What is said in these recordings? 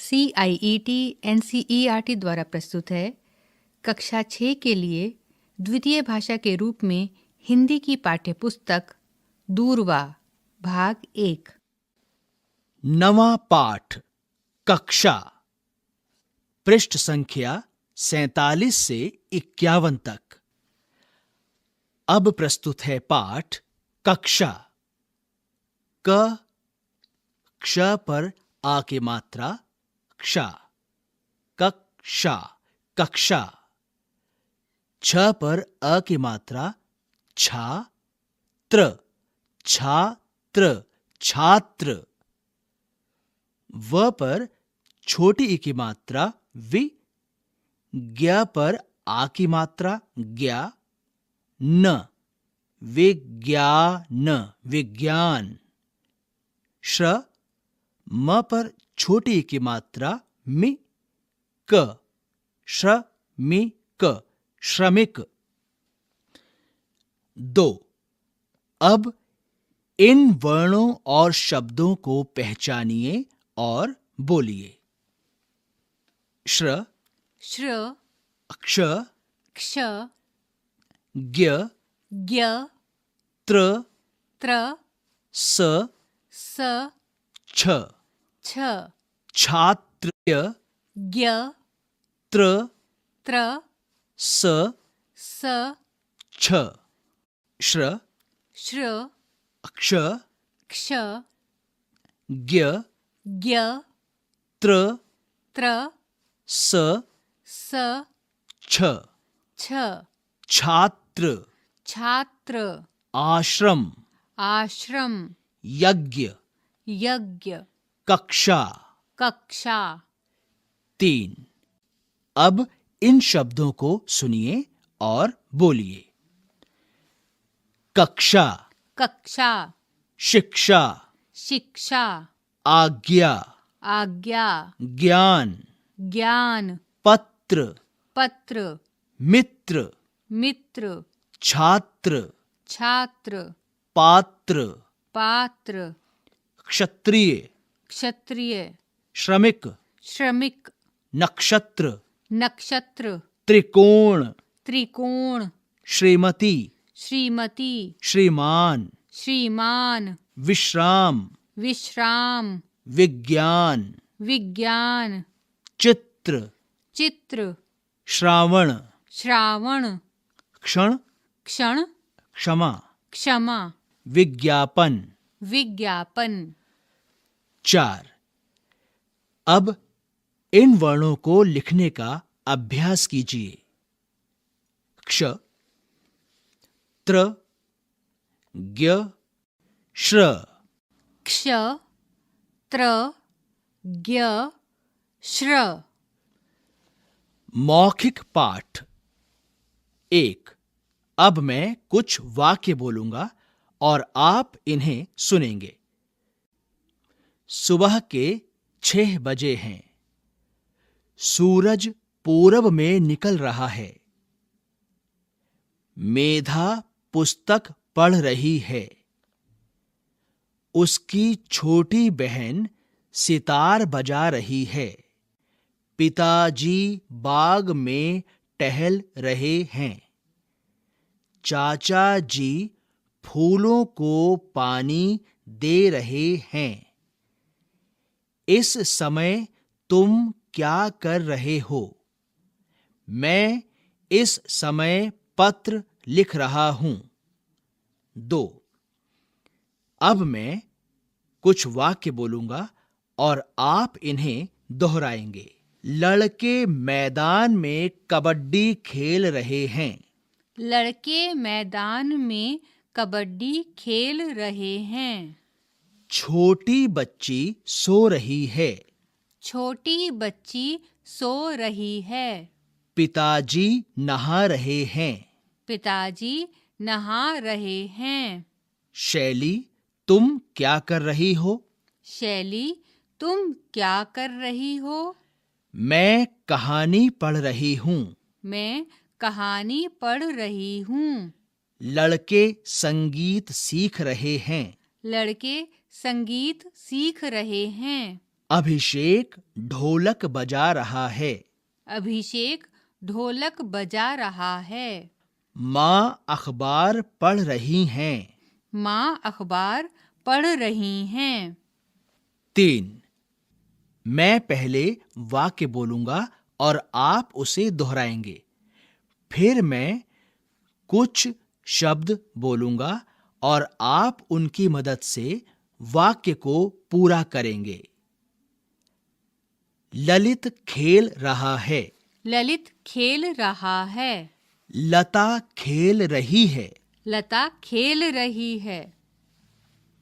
CIET NCERT द्वारा प्रस्तुत है कक्षा 6 के लिए द्वितीय भाषा के रूप में हिंदी की पाठ्यपुस्तक दूरवा भाग 1। नवा पाठ कक्षा पृष्ठ संख्या 47 से 51 तक। अब प्रस्तुत है पाठ कक्षा। क क्ष पर आ की मात्रा क्ष, कक्षा कक्षा। छ पर अ की मात्रा छा, त्र छात्र छात्र। व पर छोटी ई की मात्रा वि, ज्ञ पर आ की मात्रा ज्ञा, न विज्ञान विज्ञान। श्र म पर छोटी ई की मात्रा मि, क श्रमिक श्रमिक। 2. अब इन वर्णों और शब्दों को पहचानिए और बोलिए। श्र श्र अक्ष, क्ष ज्ञ ज्ञ त्र त्र स स छ, छ छात्र ज्ञ त्र त्र स स छ। श्र श्र अक्ष, क्ष ज्ञ ज्ञ त्र त्र स स छ, छ छात्र छात्र आश्रम आश्रम यज्ञ यज्ञ कक्षा। कक्षा। 3. अब इन शब्दों को सुनिए और बोलिए। कक्षा कक्षा शिक्षा शिक्षा आज्ञा आज्ञा ज्ञान ज्ञान पत्र पत्र मित्र मित्र छात्र छात्र पात्र पात्र क्षत्रिय क्षत्रिय श्रमिक श्रमिक नक्षत्र नक्षत्र त्रिकोण त्रिकोण श्रीमती श्रीमती श्रीमान श्रीमान विश्राम विश्राम विज्ञान विज्ञान चित्र चित्र श्रावण श्रावण क्षण क्षण क्षमा क्षमा विज्ञापन। विज्ञापन। 4. अब इन वर्णों को लिखने का अभ्यास कीजिए। क्ष त्र ज्ञ श्र। क्ष त्र ज्ञ श्र। मौखिक पाठ 1. अब मैं कुछ वाक्य बोलूंगा और आप इन्हें सुनेंगे। सुबह के 6 बजे हैं। सूरज पूरब में निकल रहा है। मेधा पुस्तक पढ़ रही है। उसकी छोटी बहन सितार बजा रही है। पिताजी बाग में टहल रहे हैं। चाचा जी फूलों को पानी दे रहे हैं। इस समय तुम क्या कर रहे हो? मैं इस समय पत्र लिख रहा हूं। 2. अब मैं कुछ वाक्य बोलूंगा और आप इन्हें दोहराएंगे। लड़के मैदान में कबड्डी खेल रहे हैं। लड़के मैदान में कबड्डी खेल रहे हैं। छोटी बच्ची सो रही है। छोटी बच्ची सो रही है। पिताजी नहा रहे हैं। पिताजी नहा रहे हैं। शैली तुम क्या कर रही हो? शैली तुम क्या कर रही हो? मैं कहानी पढ़ रही हूँ। मैं कहानी पढ़ रही हूँ। लड़के संगीत सीख रहे हैं। लड़के संगीत सीख रहे हैं। अभिषेक ढोलक बजा रहा है। अभिषेक ढोलक बजा रहा है। माँ अखबार पढ़ रही हैं। माँ अखबार पढ़ रही हैं। 3. मैं पहले वाक्य बोलूंगा और आप उसे दोहराएंगे। फिर मैं कुछ शब्द बोलूंगा और आप उनकी मदद से वाक्य को पूरा करेंगे। ललित खेल रहा है। ललित खेल रहा है। लता खेल रही है। लता खेल रही है।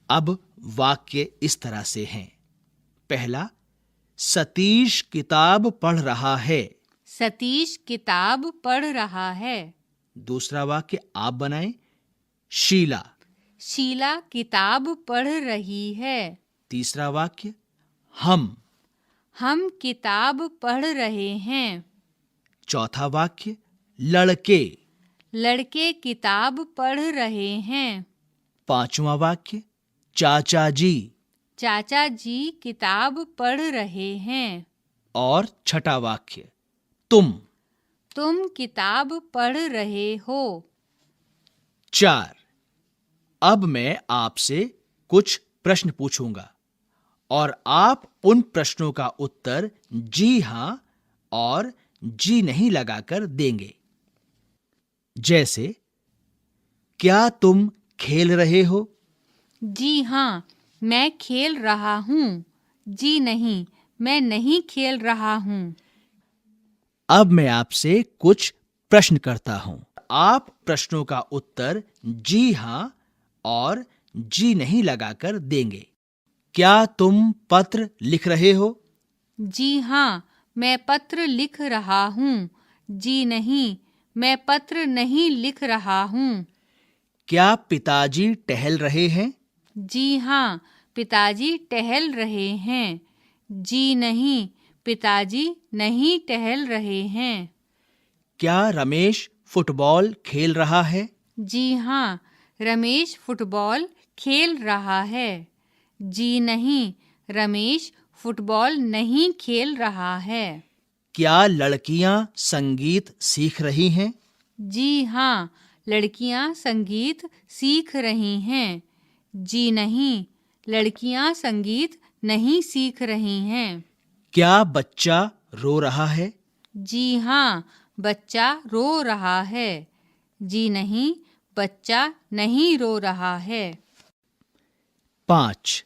अब वाक्य इस तरह से हैं। पहला, सतीश किताब पढ़ रहा है। सतीश किताब पढ़ रहा है। दूसरा वाक्य आप बनाएं। शीला। शीला किताब पढ़ रही है। तीसरा वाक्य हम किताब पढ़ रहे हैं। चौथा वाक्य लड़के। लड़के किताब पढ़ रहे हैं। पांचवा वाक्य चाचा जी। चाचा जी किताब पढ़ रहे हैं। और छठा वाक्य तुम किताब पढ़ रहे हो। 4. अब मैं आपसे कुछ प्रश्न पूछूंगा और आप उन प्रश्नों का उत्तर जी हां और जी नहीं लगाकर देंगे। जैसे, क्या तुम खेल रहे हो? जी हाँ, मैं खेल रहा हूँ। जी नहीं, मैं नहीं खेल रहा हूँ। अब मैं आपसे कुछ प्रश्न करता हूं। आप प्रश्नों का उत्तर जी हां और जी नहीं लगाकर देंगे। क्या तुम पत्र लिख रहे हो? जी हाँ, मैं पत्र लिख रहा हूँ। जी नहीं, मैं पत्र नहीं लिख रहा हूँ। क्या पिताजी टहल रहे हैं? जी हाँ, पिताजी टहल रहे हैं। जी नहीं, पिताजी नहीं टहल रहे हैं। क्या रमेश फुटबॉल खेल रहा है? जी हाँ, रमेश फुटबॉल खेल रहा है। जी नहीं, रमेश फुटबॉल नहीं खेल रहा है। क्या लड़कियां संगीत सीख रही हैं? जी हाँ, लड़कियां संगीत सीख रही हैं। जी नहीं, लड़कियां संगीत नहीं सीख रही हैं। क्या बच्चा रो रहा है? जी हाँ, बच्चा रो रहा है। जी नहीं, बच्चा नहीं रो रहा है। 5.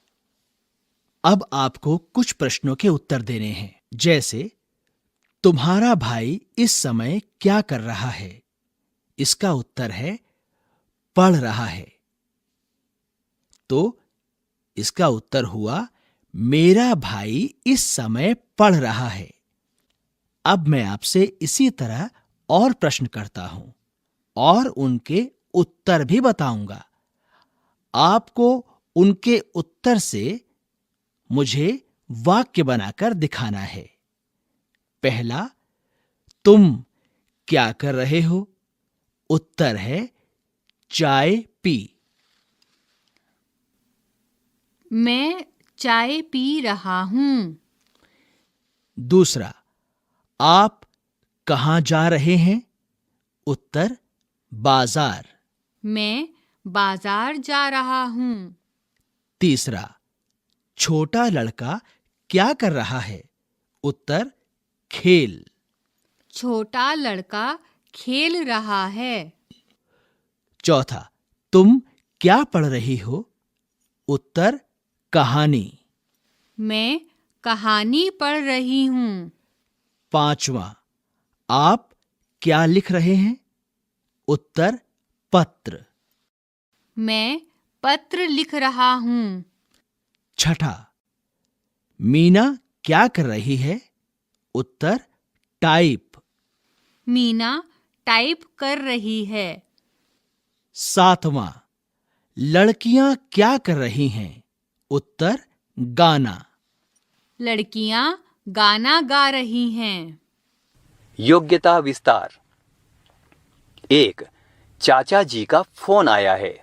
अब आपको कुछ प्रश्नों के उत्तर देने हैं। जैसे, तुम्हारा भाई इस समय क्या कर रहा है? इसका उत्तर है पढ़ रहा है। तो इसका उत्तर हुआ मेरा भाई इस समय पढ़ रहा है। अब मैं आपसे इसी तरह और प्रश्न करता हूं और उनके उत्तर भी बताऊंगा। आपको उनके उत्तर से मुझे वाक्य बनाकर दिखाना है। पहला, तुम क्या कर रहे हो? उत्तर है चाय पी। मैं चाय पी रहा हूँ। दूसरा, आप कहां जा रहे हैं? उत्तर बाजार। मैं बाजार जा रहा हूँ। तीसरा, छोटा लड़का क्या कर रहा है? उत्तर खेल। छोटा लड़का खेल रहा है। चौथा, तुम क्या पढ़ रही हो? उत्तर कहानी। मैं कहानी पढ़ रही हूँ। पांचवा, आप क्या लिख रहे हैं? उत्तर पत्र। मैं पत्र लिख रहा हूँ। छठा, मीना क्या कर रही है? उत्तर टाइप। मीना टाइप कर रही है। सातवां, लड़कियां क्या कर रही हैं? उत्तर गाना। लड़कियां गाना गा रही हैं। योग्यता विस्तार। 1. चाचा जी का फोन आया है।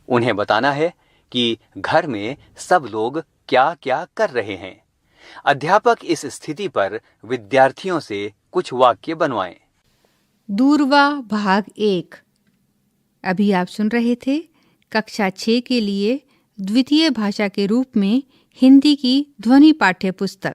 उन्हें बताना है कि घर में सब लोग क्या क्या कर रहे हैं। अध्यापक इस स्थिति पर विद्यार्थियों से कुछ वाक्य बनवाएं। दूरवा भाग 1। अभी आप सुन रहे थे कक्षा 6 के लिए द्वितीय भाषा के रूप में हिंदी की ध्वनि पाठ्य पुस्तक।